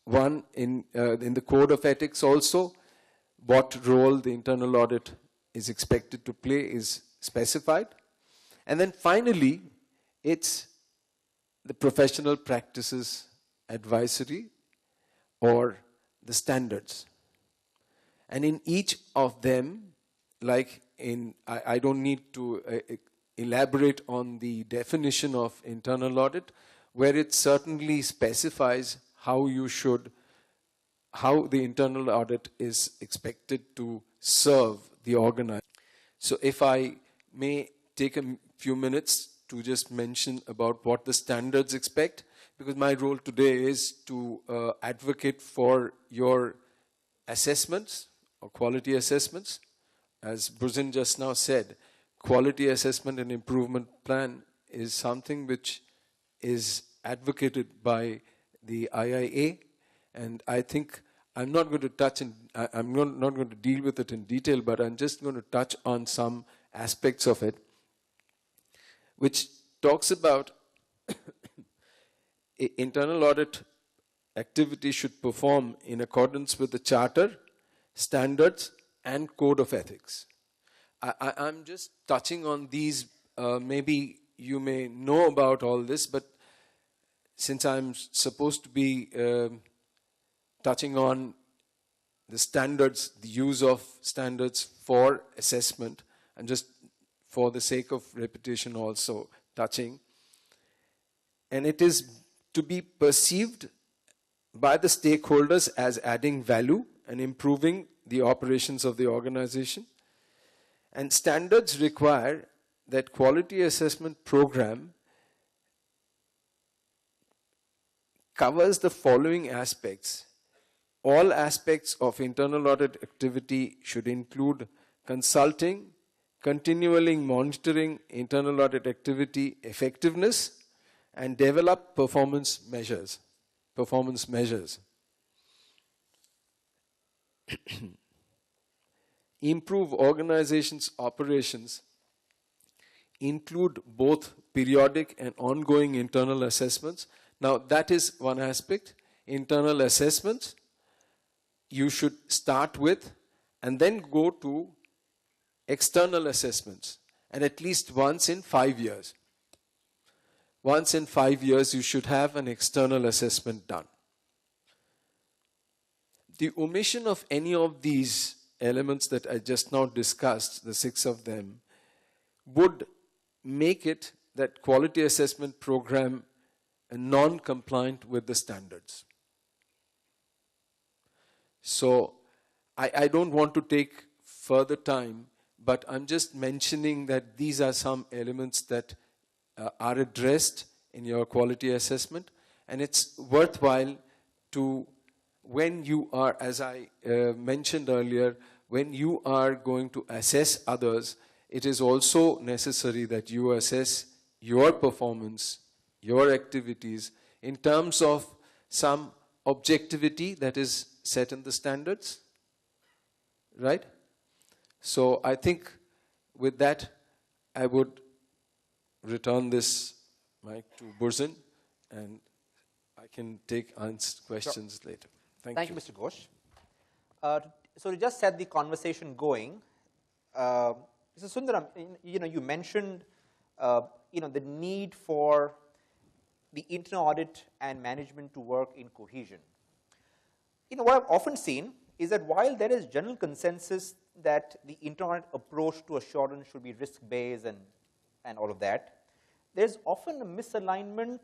one in the code of ethics also. What role the internal audit is expected to play is specified. And then finally, it's the professional practices advisory or the standards. And in each of them, like I don't need to elaborate on the definition of internal audit, where it certainly specifies how the internal audit is expected to serve the organization. So if I may take a few minutes to just mention about what the standards expect, because my role today is to advocate for your assessments or quality assessments. As Bruzin just now said, quality assessment and improvement plan is something which is advocated by the IIA, and I think I'm not going to touch I'm not going to deal with it in detail, but I'm just going to touch on some aspects of it, which talks about internal audit activity should perform in accordance with the charter, standards, and code of ethics. I'm just touching on these. Maybe you may know about all this, but since I'm supposed to be touching on the standards, the use of standards for assessment, and just for the sake of repetition also touching. And it is to be perceived by the stakeholders as adding value and improving the operations of the organization. And standards require that quality assessment program covers the following aspects. All aspects of internal audit activity should include consulting, continually monitoring internal audit activity effectiveness, and develop performance measures. Improve organizations' operations include both periodic and ongoing internal assessments. Now that is one aspect. Internal assessments you should start with and then go to external assessments, and at least once in 5 years. Once in 5 years you should have an external assessment done. The omission of any of these elements that I just now discussed, the 6 of them, would make it that quality assessment program non-compliant with the standards. So I don't want to take further time, but I'm just mentioning that these are some elements that are addressed in your quality assessment, and it's worthwhile to, when you are, as I mentioned earlier, when you are going to assess others, it is also necessary that you assess your performance, your activities, in terms of some objectivity that is set in the standards, right? So I think with that, I would return this mic to Burzin, and I can take questions later. Thank you, Mr. Ghosh. So to just set the conversation going, Mr. Sundaram, you mentioned the need for the internal audit and management to work in cohesion. What I've often seen is that while there is general consensus that the internal audit approach to assurance should be risk-based and all of that, there's often a misalignment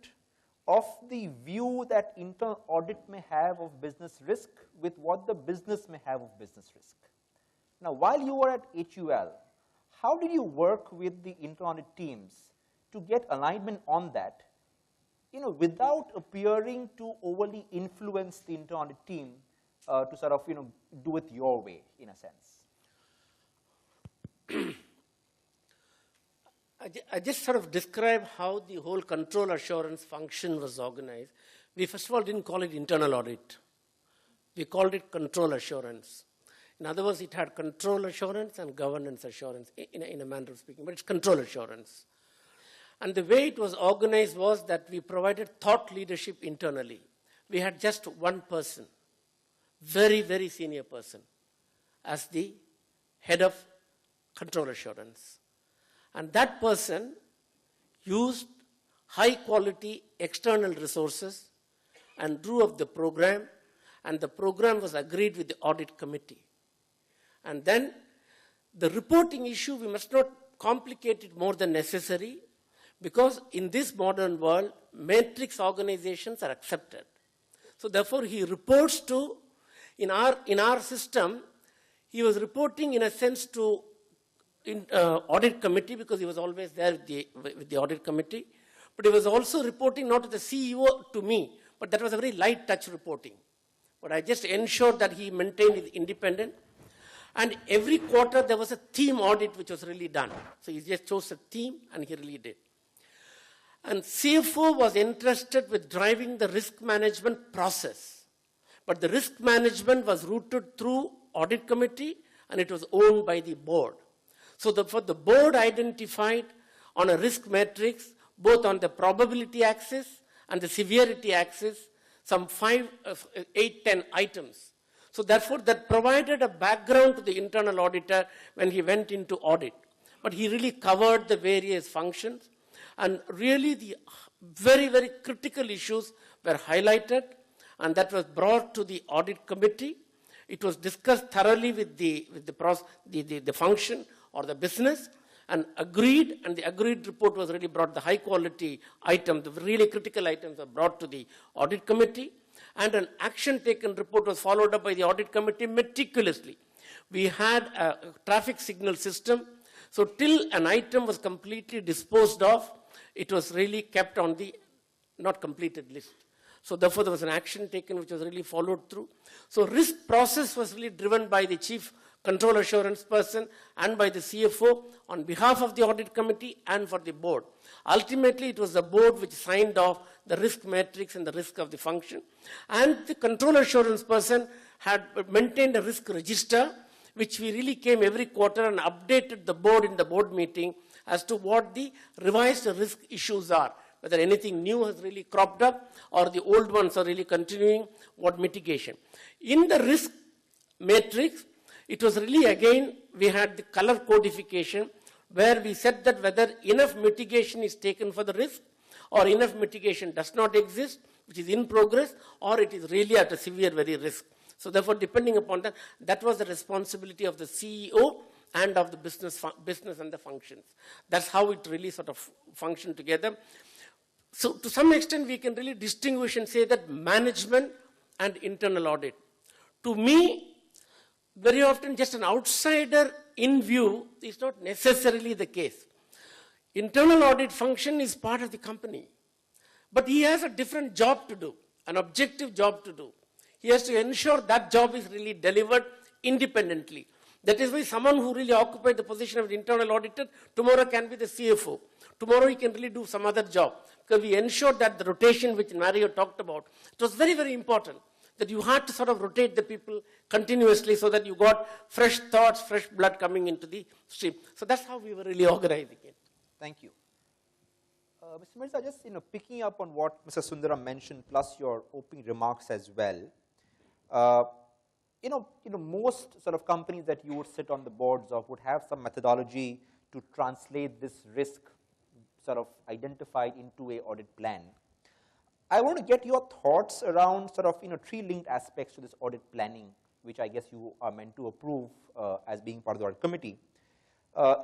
of the view that internal audit may have of business risk with what the business may have of business risk. Now, while you were at HUL, how did you work with the internal audit teams to get alignment on that, without appearing to overly influence the internal audit team to sort of, do it your way, in a sense? I just sort of describe how the whole control assurance function was organized. We first of all didn't call it internal audit. We called it control assurance. In other words, it had control assurance and governance assurance in a manner of speaking, but it's control assurance. And the way it was organized was that we provided thought leadership internally. we had just one person, very, very senior person, as the head of control assurance. And that person used high quality external resources and drew up the program, and the program was agreed with the audit committee. And then the reporting issue, we must not complicate it more than necessary, because in this modern world, matrix organizations are accepted. So therefore, he reports to, in our system, he was reporting in a sense to audit committee, because he was always there with the audit committee. But he was also reporting not to the CEO, to me, but that was a very light touch reporting. But I just ensured that he maintained his independence. And every quarter there was a theme audit which was really done. So he just chose a theme and he really did. And CFO was interested with driving the risk management process. But the risk management was routed through audit committee and it was owned by the board. So for the board identified on a risk matrix, both on the probability axis and the severity axis, some 5, 8, 10 items. So therefore, that provided a background to the internal auditor when he went into audit. But he really covered the various functions, and really the very, very critical issues were highlighted, and that was brought to the audit committee. It was discussed thoroughly with the function or the business, and agreed, and the agreed report was really brought, the high quality item, the really critical items were brought to the audit committee, and an action taken report was followed up by the audit committee meticulously. We had a traffic signal system, so till an item was completely disposed of, it was really kept on the not completed list. So therefore, there was an action taken which was really followed through. So risk process was really driven by the chief control assurance person and by the CFO on behalf of the audit committee and for the board. Ultimately, it was the board which signed off the risk matrix and the risk of the function. And the control assurance person had maintained a risk register, which we really came every quarter and updated the board in the board meeting as to what the revised risk issues are, whether anything new has really cropped up or the old ones are really continuing, what mitigation. In the risk matrix, it was really, again, we had the color codification where we said that whether enough mitigation is taken for the risk or enough mitigation does not exist, which is in progress, or it is really at a severe very risk. So therefore, depending upon that, that was the responsibility of the CEO and of the business and the functions. That's how it really sort of functioned together. So to some extent, we can really distinguish and say that management and internal audit. To me, very often just an outsider in view is not necessarily the case. Internal audit function is part of the company, but he has a different job to do, an objective job to do. He has to ensure that job is really delivered independently. That is why someone who really occupied the position of the internal auditor tomorrow can be the CFO. Tomorrow he can really do some other job, because we ensured that the rotation which Mario talked about, it was very, very important that you had to sort of rotate the people continuously so that you got fresh thoughts, fresh blood coming into the stream. So that's how we were really organizing it. Thank you. Mr. Mirza, just picking up on what Mr. Sundaram mentioned, plus your opening remarks as well. Most sort of companies that you would sit on the boards of would have some methodology to translate this risk sort of identified into a audit plan. I want to get your thoughts around sort of three linked aspects to this audit planning, which I guess you are meant to approve as being part of the audit committee.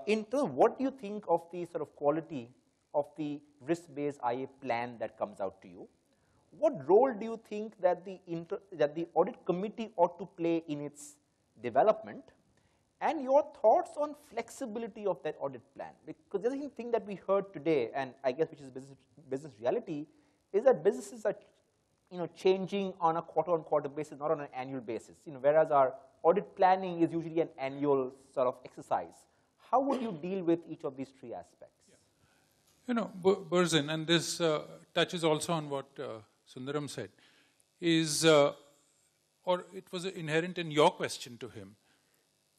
In terms of what do you think of the sort of quality of the risk-based IA plan that comes out to you? What role do you think that the audit committee ought to play in its development? And your thoughts on flexibility of that audit plan? Because the other thing that we heard today, and I guess which is business reality, is that businesses are changing on a quarter-on-quarter basis, not on an annual basis. Whereas our audit planning is usually an annual sort of exercise. How would you deal with each of these three aspects? Burzin, and this touches also on what Sundaram said, or it was inherent in your question to him.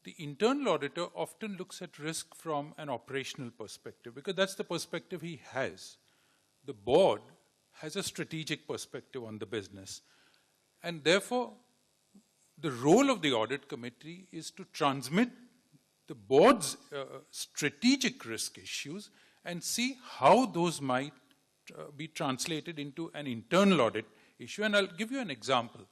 The internal auditor often looks at risk from an operational perspective, because that's the perspective he has. The board has a strategic perspective on the business. And therefore, the role of the audit committee is to transmit the board's strategic risk issues and see how those might be translated into an internal audit issue. And I'll give you an example.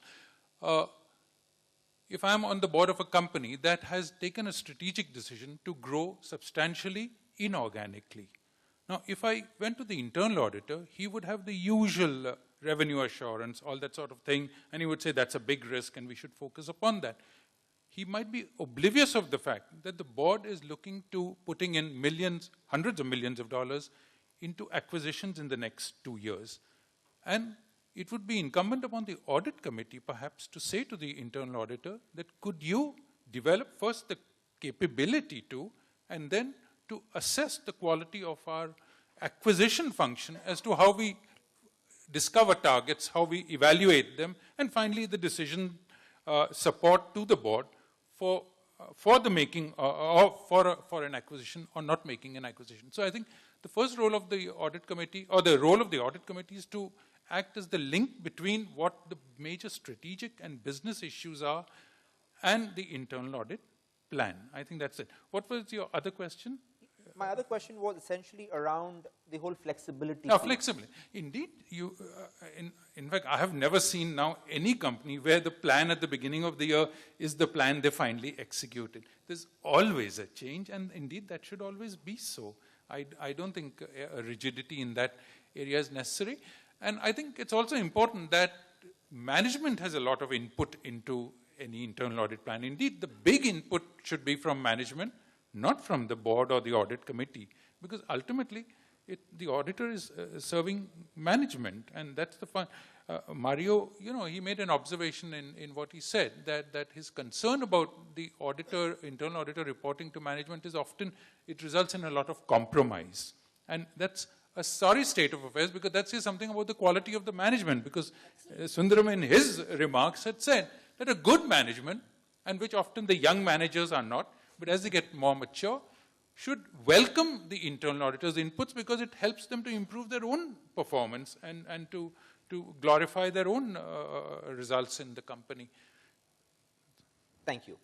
If I'm on the board of a company that has taken a strategic decision to grow substantially inorganically. Now, if I went to the internal auditor, he would have the usual revenue assurance, all that sort of thing, and he would say that's a big risk and we should focus upon that. He might be oblivious of the fact that the board is looking to putting in millions, hundreds of millions of dollars into acquisitions in the next 2 years. And it would be incumbent upon the audit committee perhaps to say to the internal auditor that could you develop first the capability to, and then to assess the quality of our acquisition function as to how we discover targets, how we evaluate them, and finally the decision support to the board for the making for an acquisition or not making an acquisition. So I think the first role of the audit committee, or the role of the audit committee, is to act as the link between what the major strategic and business issues are and the internal audit plan. I think that's it. What was your other question? My other question was essentially around the whole flexibility. Flexibility. Indeed, in fact, I have never seen now any company where the plan at the beginning of the year is the plan they finally executed. There's always a change, and indeed that should always be so. I don't think a rigidity in that area is necessary. And I think it's also important that management has a lot of input into any internal audit plan. Indeed, the big input should be from management, not from the board or the audit committee, because ultimately the auditor is serving management, and that's the fun. Mario, he made an observation in what he said, that his concern about the internal auditor reporting to management is often, it results in a lot of compromise. And that's a sorry state of affairs, because that says something about the quality of the management, because Sundaram in his remarks had said that a good management, and which often the young managers are not, but as they get more mature, should welcome the internal auditor's inputs, because it helps them to improve their own performance and to glorify their own results in the company. Thank you.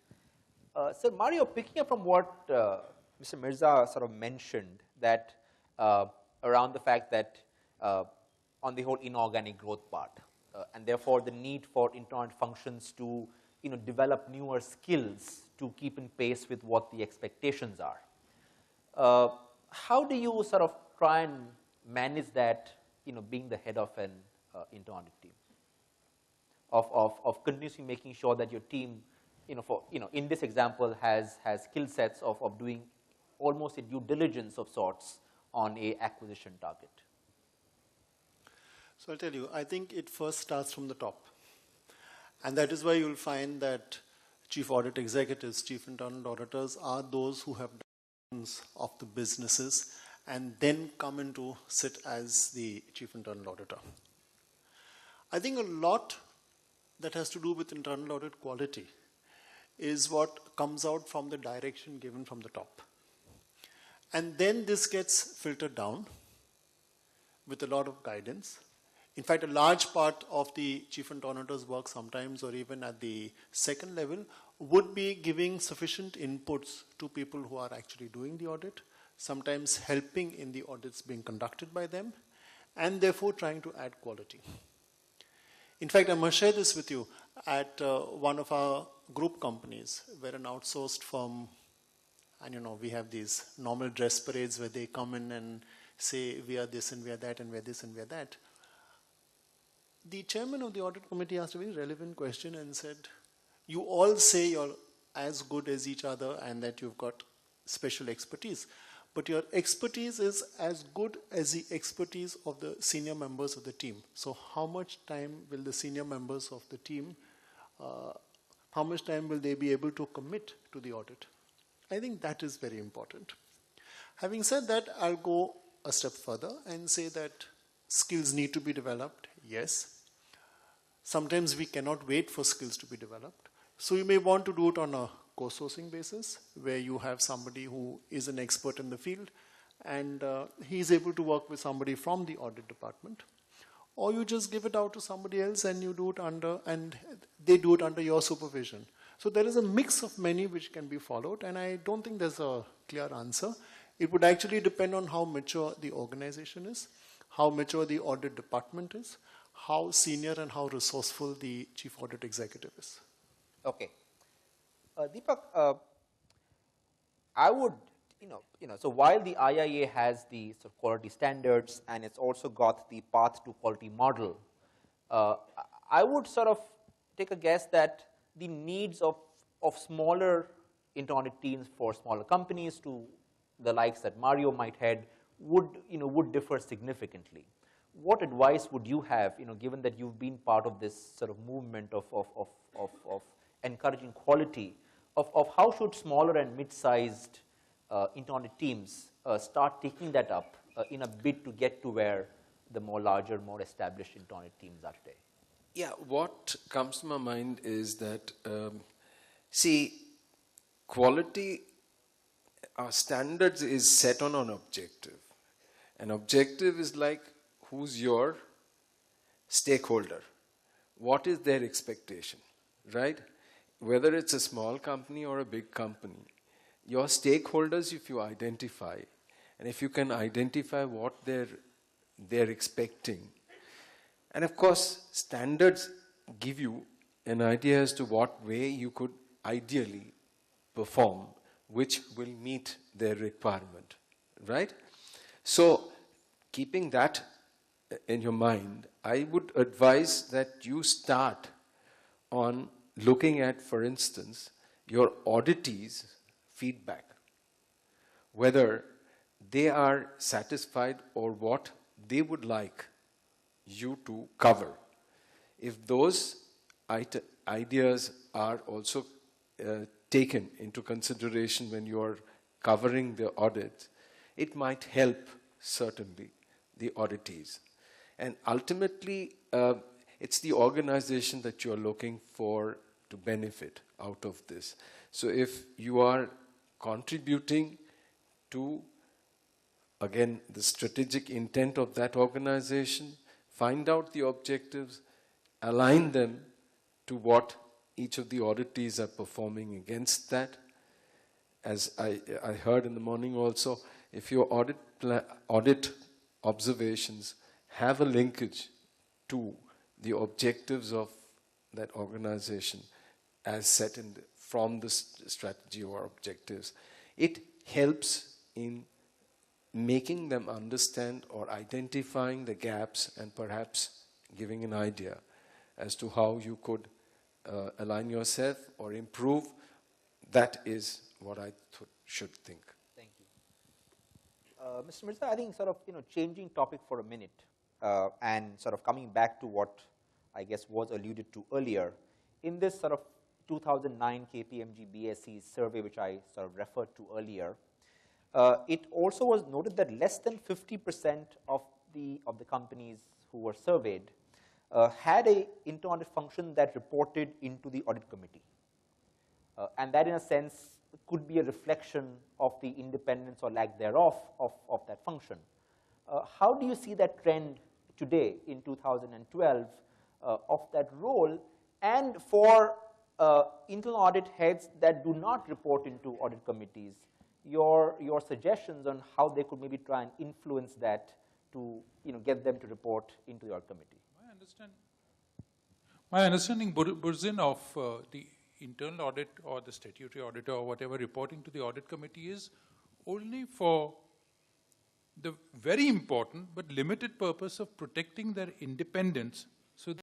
So Mario, picking up from what Mr. Mirza sort of mentioned, that around the fact that on the whole inorganic growth part, and therefore the need for internal functions to develop newer skills to keep in pace with what the expectations are. How do you sort of try and manage that, being the head of an internal audit team, of continuously making sure that your team, in this example, has skill sets of doing almost a due diligence of sorts on a acquisition target? So I'll tell you, I think it first starts from the top. And that is why you'll find that chief audit executives, chief internal auditors are those who have done of the businesses and then come in to sit as the chief internal auditor. I think a lot that has to do with internal audit quality is what comes out from the direction given from the top. And then this gets filtered down with a lot of guidance. In fact, a large part of the chief internal auditor's work sometimes, or even at the second level, would be giving sufficient inputs to people who are actually doing the audit, sometimes helping in the audits being conducted by them, and therefore trying to add quality. In fact, I must share this with you. At one of our group companies, we're an outsourced firm, and we have these normal dress parades where they come in and say, we are this and we are that and we are this and we are that. The chairman of the audit committee asked a very relevant question and said, you all say you're as good as each other and that you've got special expertise, but your expertise is as good as the expertise of the senior members of the team. So how much time will the senior members of the team, how much time will they be able to commit to the audit? I think that is very important. Having said that, I'll go a step further and say that skills need to be developed, yes. Sometimes we cannot wait for skills to be developed. So you may want to do it on a co-sourcing basis, where you have somebody who is an expert in the field, and he is able to work with somebody from the audit department. or you just give it out to somebody else and you do it and they do it under your supervision. So there is a mix of many which can be followed, and I don't think there's a clear answer. It would actually depend on how mature the organization is, how mature the audit department is, how senior and how resourceful the chief audit executive is. Okay. Deepak, I would, so while the IIA has the sort of quality standards and it's also got the path to quality model, I would sort of take a guess that the needs of smaller internal audit teams for smaller companies to the likes that Mario might head would differ significantly. What advice would you have, given that you've been part of this sort of movement of encouraging quality, of how should smaller and mid-sized internal audit teams start taking that up in a bid to get to where the more larger, more established internal audit teams are today? Yeah, what comes to my mind is that, see, quality standards is set on an objective. An objective is like, who's your stakeholder? What is their expectation, right? Whether it's a small company or a big company, your stakeholders, if you identify, and if you can identify what they're expecting, and of course, standards give you an idea as to what way you could ideally perform, which will meet their requirement, right? So, keeping that in your mind, I would advise that you start on looking at, for instance, your auditees' feedback, whether they are satisfied or what they would like you to cover. If those ideas are also taken into consideration when you are covering the audit, it might help certainly the auditees. And ultimately, it's the organization that you're looking for to benefit out of this. So if you are contributing to, again, the strategic intent of that organization, find out the objectives, align them to what each of the auditees are performing against that. As I heard in the morning also, if your audit observations have a linkage to the objectives of that organization as set from the strategy or objectives, it helps in making them understand or identifying the gaps and perhaps giving an idea as to how you could align yourself or improve. That is what I should think. Thank you. Mr. Mirza, I think sort of changing topic for a minute and sort of coming back to what I guess was alluded to earlier. In this sort of 2009 KPMG BSE survey, which I sort of referred to earlier, it also was noted that less than 50% of the companies who were surveyed had a internal audit function that reported into the audit committee. And that, in a sense, could be a reflection of the independence or lack thereof of that function. How do you see that trend today in 2012 of that role, and for internal audit heads that do not report into audit committees, your suggestions on how they could maybe try and influence that to get them to report into the audit committee? My understanding, Burzin, of the internal audit or the statutory auditor or whatever reporting to the audit committee is only for the very important but limited purpose of protecting their independence